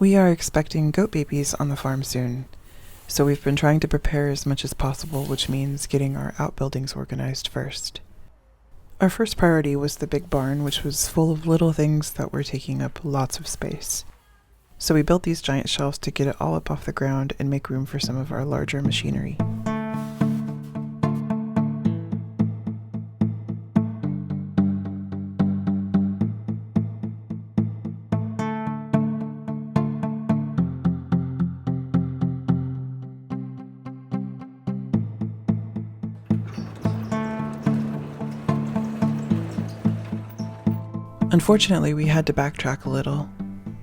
We are expecting goat babies on the farm soon, so we've been trying to prepare as much as possible, which means getting our outbuildings organized first. Our first priority was the big barn, which was full of little things that were taking up lots of space. So we built these giant shelves to get it all up off the ground and make room for some of our larger machinery. Unfortunately, we had to backtrack a little.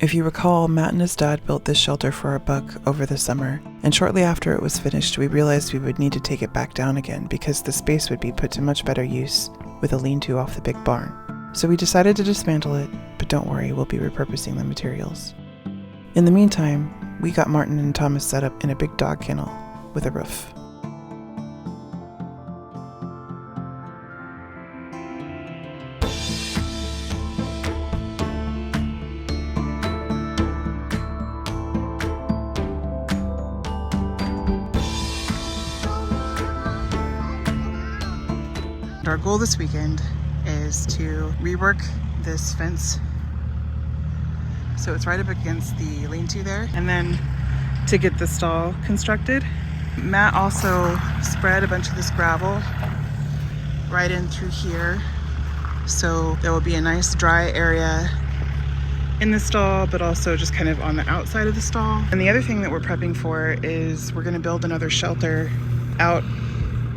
If you recall, Matt and his dad built this shelter for our buck over the summer, and shortly after it was finished, we realized we would need to take it back down again because the space would be put to much better use with a lean-to off the big barn. So we decided to dismantle it, but don't worry, we'll be repurposing the materials. In the meantime, we got Martin and Thomas set up in a big dog kennel with a roof. Our goal this weekend is to rework this fence so it's right up against the lean-to there, and then to get the stall constructed. Matt also spread a bunch of this gravel right in through here, so there will be a nice dry area in the stall, but also just kind of on the outside of the stall. And the other thing that we're prepping for is we're going to build another shelter out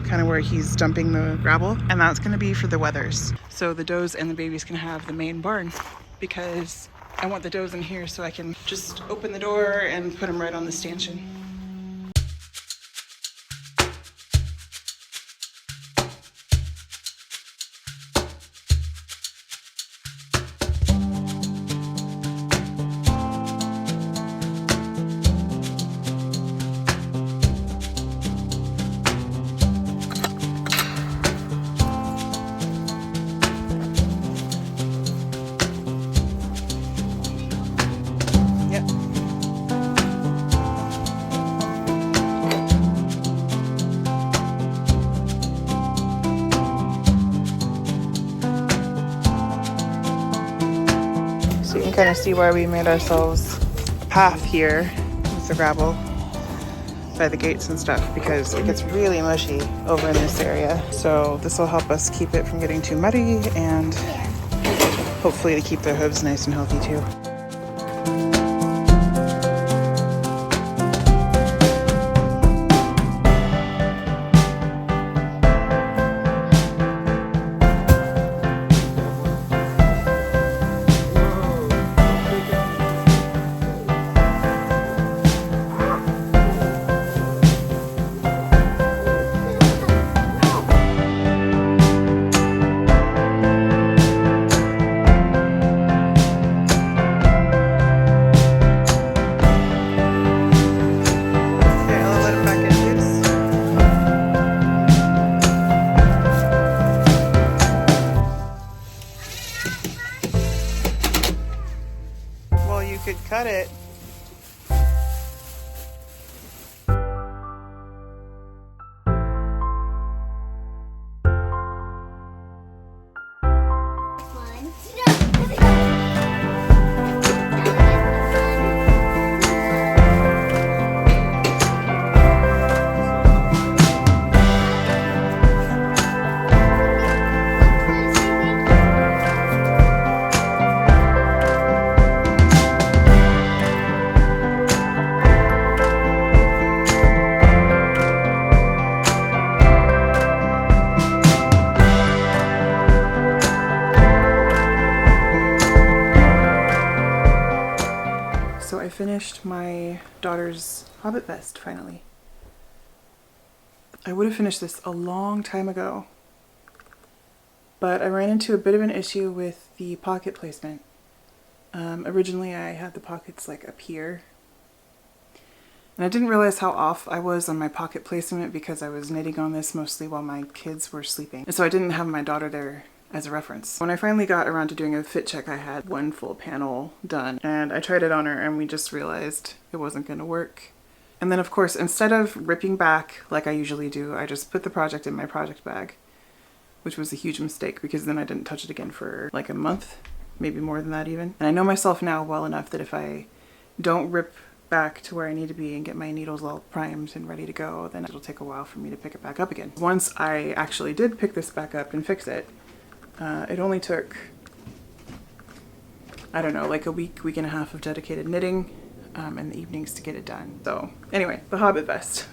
kind of where he's dumping the gravel, and that's going to be for the wethers. So the does and the babies can have the main barn, because I want the does in here so I can just open the door and put them right on the stanchion. So you can kind of see why we made ourselves a path here with the gravel by the gates and stuff, because it gets really mushy over in this area. So this will help us keep it from getting too muddy, and hopefully to keep the hooves nice and healthy too. Could cut it. I finished my daughter's Hobbit Vest finally. I would have finished this a long time ago, but I ran into a bit of an issue with the pocket placement. Originally I had the pockets like up here, and I didn't realize how off I was on my pocket placement because I was knitting on this mostly while my kids were sleeping. And so I didn't have my daughter there as a reference. When I finally got around to doing a fit check, I had one full panel done, and I tried it on her and we just realized it wasn't going to work. And then of course, instead of ripping back like I usually do, I just put the project in my project bag, which was a huge mistake because then I didn't touch it again for like a month, maybe more than that even. And I know myself now well enough that if I don't rip back to where I need to be and get my needles all primed and ready to go, then it'll take a while for me to pick it back up again. Once I actually did pick this back up and fix it, it only took, I don't know, like a week and a half of dedicated knitting in the evenings to get it done. So anyway, the Hobbit Vest.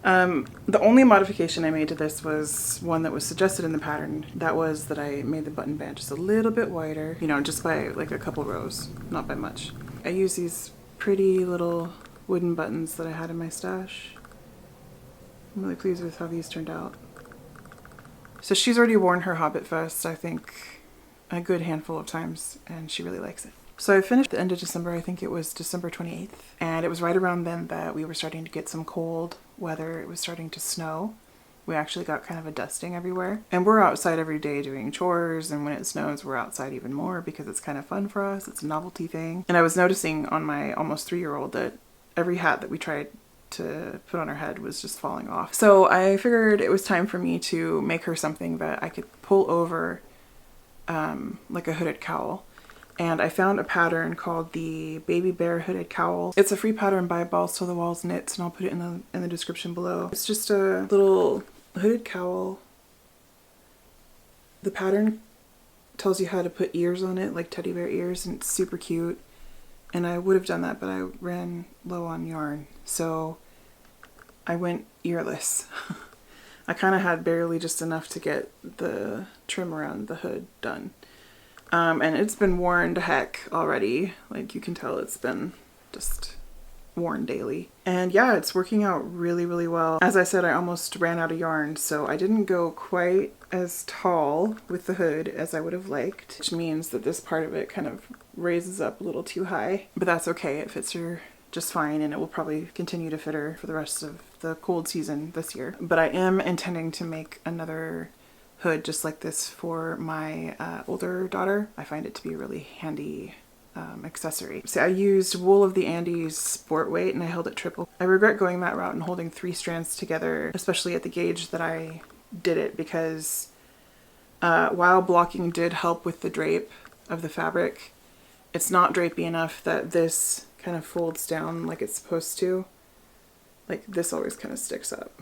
The only modification I made to this was one that was suggested in the pattern. That was that I made the button band just a little bit wider, you know, just by like a couple rows, not by much. I use these pretty little wooden buttons that I had in my stash. I'm really pleased with how these turned out. So she's already worn her Hobbit Vest, I think, a good handful of times, and she really likes it. So I finished the end of December, I think it was December 28th, and it was right around then that we were starting to get some cold weather. It was starting to snow. We actually got kind of a dusting everywhere. And we're outside every day doing chores, and when it snows, we're outside even more because it's kind of fun for us. It's a novelty thing. And I was noticing on my almost 3-year-old that every hat that we tried to put on her head was just falling off. So I figured it was time for me to make her something that I could pull over like a hooded cowl. And I found a pattern called the Baby Bear Hooded Cowl. It's a free pattern by Balls to the Walls Knits, and I'll put it in the description below. It's just a little hooded cowl. The pattern tells you how to put ears on it, like teddy bear ears, and it's super cute. And I would have done that, but I ran low on yarn, so I went earless. I kind of had barely just enough to get the trim around the hood done. And it's been worn to heck already. Like you can tell it's been just worn daily. And yeah, it's working out really, really well. As I said, I almost ran out of yarn, so I didn't go quite as tall with the hood as I would have liked, which means that this part of it kind of raises up a little too high, but that's okay. It fits her just fine, and it will probably continue to fit her for the rest of the cold season this year. But I am intending to make another hood just like this for my older daughter. I find it to be a really handy accessory. So I used wool of the Andes sport weight, and I held it triple. I regret going that route and holding 3 strands together, especially at the gauge that I did it, because while blocking did help with the drape of the fabric, it's not drapey enough that this kind of folds down like it's supposed to. Like this always kind of sticks up.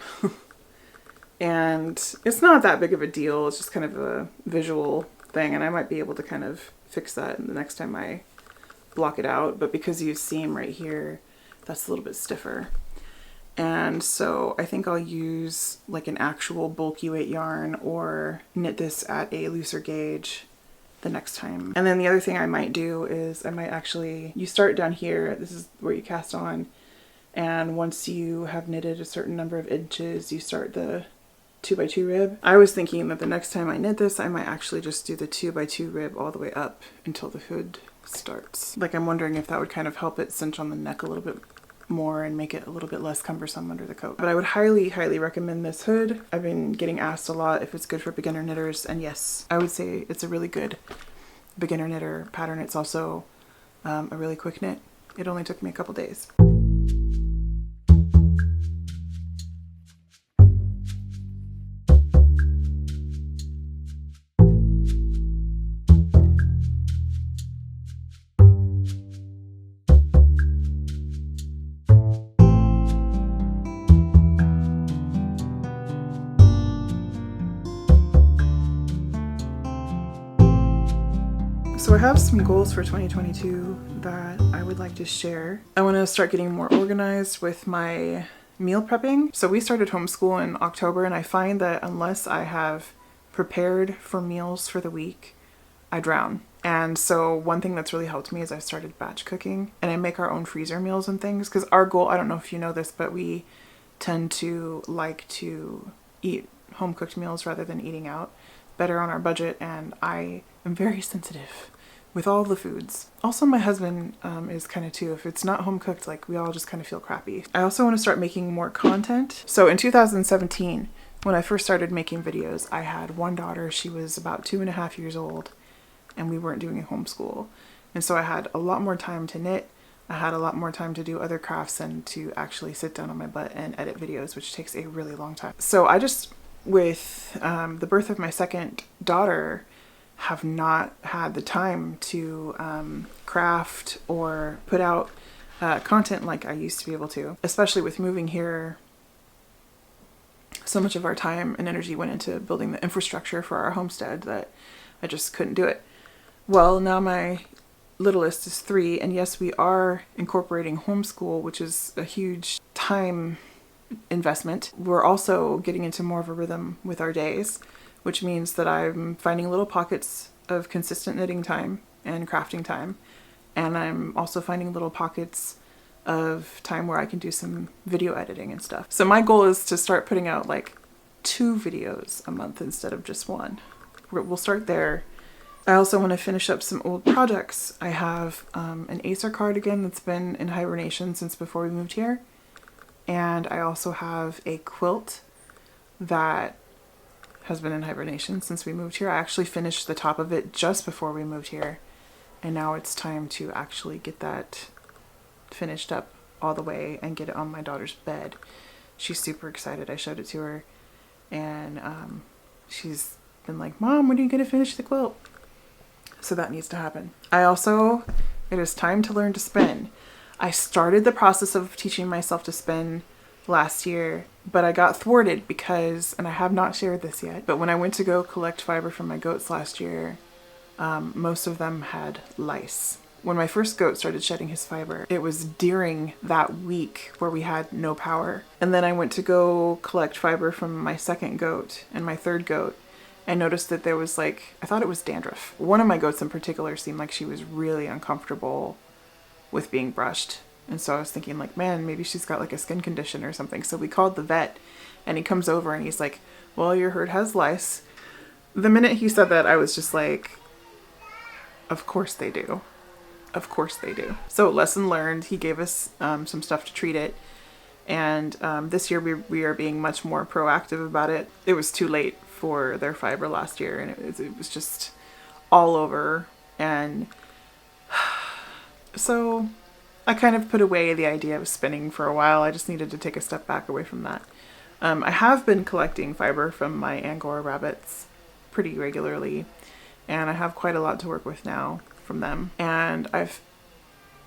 And it's not that big of a deal. It's just kind of a visual thing, and I might be able to kind of fix that the next time I block it out. But because you seam right here, that's a little bit stiffer. And so I think I'll use like an actual bulky weight yarn or knit this at a looser gauge the next time. And then the other thing I might do is I might actually, you start down here, this is where you cast on, and once you have knitted a certain number of inches, you start the 2x2 rib. I was thinking that the next time I knit this, I might actually just do the 2x2 rib all the way up until the hood starts. Like I'm wondering if that would kind of help it cinch on the neck a little bit more and make it a little bit less cumbersome under the coat. But I would highly, highly recommend this hood. I've been getting asked a lot if it's good for beginner knitters, and yes, I would say it's a really good beginner knitter pattern. It's also a really quick knit. It only took me a couple days. So I have some goals for 2022 that I would like to share. I want to start getting more organized with my meal prepping. So we started homeschool in October, and I find that unless I have prepared for meals for the week, I drown. And so one thing that's really helped me is I've started batch cooking, and I make our own freezer meals and things, because our goal, I don't know if you know this, but we tend to like to eat home cooked meals rather than eating out, better on our budget, and I am very sensitive with all the foods. Also, my husband is kind of too. If it's not home cooked, like we all just kind of feel crappy. I also want to start making more content. So in 2017, When I first started making videos, I had one daughter. She was about 2.5 years old, and we weren't doing a homeschool. And so I had a lot more time to knit. I had a lot more time to do other crafts and to actually sit down on my butt and edit videos, which takes a really long time. So I just, with the birth of my second daughter, have not had the time to craft or put out content like I used to be able to. Especially with moving here, so much of our time and energy went into building the infrastructure for our homestead that I just couldn't do it. Well, now my littlest is 3, and yes, we are incorporating homeschool, which is a huge time investment. We're also getting into more of a rhythm with our days, which means that I'm finding little pockets of consistent knitting time and crafting time, and I'm also finding little pockets of time where I can do some video editing and stuff. So my goal is to start putting out like 2 videos a month instead of just 1. We'll start there. I also want to finish up some old projects. I have an Acer cardigan that's been in hibernation since before we moved here. And I also have a quilt that has been in hibernation since we moved here. I actually finished the top of it just before we moved here. And now it's time to actually get that finished up all the way and get it on my daughter's bed. She's super excited. I showed it to her, and she's been like, "Mom, when are you going to finish the quilt?" So that needs to happen. It is time to learn to spin. I started the process of teaching myself to spin last year, but I got thwarted because, and I have not shared this yet, but when I went to go collect fiber from my goats last year, most of them had lice. When my first goat started shedding his fiber, it was during that week where we had no power. And then I went to go collect fiber from my second goat and my third goat, and noticed that there was I thought it was dandruff. One of my goats in particular seemed like she was really uncomfortable with being brushed. And so I was thinking man, maybe she's got a skin condition or something. So we called the vet, and he comes over and he's like, "Well, your herd has lice." The minute he said that, I was just like, of course they do. Of course they do. So lesson learned. He gave us some stuff to treat it. And this year we are being much more proactive about it. It was too late for their fiber last year, and it was just all over. And so I kind of put away the idea of spinning for a while. I just needed to take a step back away from that. I have been collecting fiber from my Angora rabbits pretty regularly, and I have quite a lot to work with now from them. And I've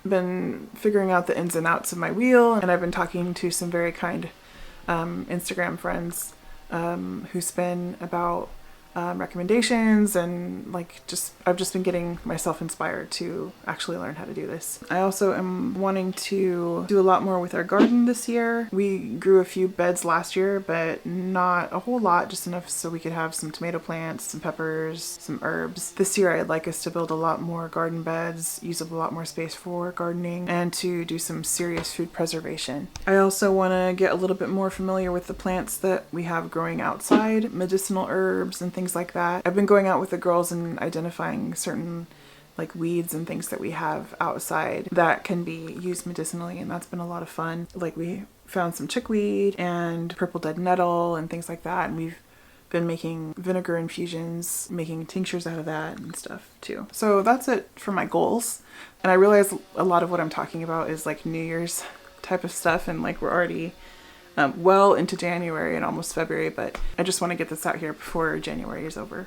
been figuring out the ins and outs of my wheel, and I've been talking to some very kind Instagram friends who spin about recommendations, and I've just been getting myself inspired to actually learn how to do this. I also am wanting to do a lot more with our garden this year. We grew a few beds last year, but not a whole lot, just enough so we could have some tomato plants, some peppers, some herbs. This year I'd like us to build a lot more garden beds, use up a lot more space for gardening, and to do some serious food preservation. I also want to get a little bit more familiar with the plants that we have growing outside, medicinal herbs and things like that. I've been going out with the girls and identifying certain weeds and things that we have outside that can be used medicinally, and that's been a lot of fun. We found some chickweed and purple dead nettle and things like that, and we've been making vinegar infusions, making tinctures out of that and stuff too. So that's it for my goals. And I realize a lot of what I'm talking about is New Year's type of stuff, and we're already well into January and almost February, but I just want to get this out here before January is over.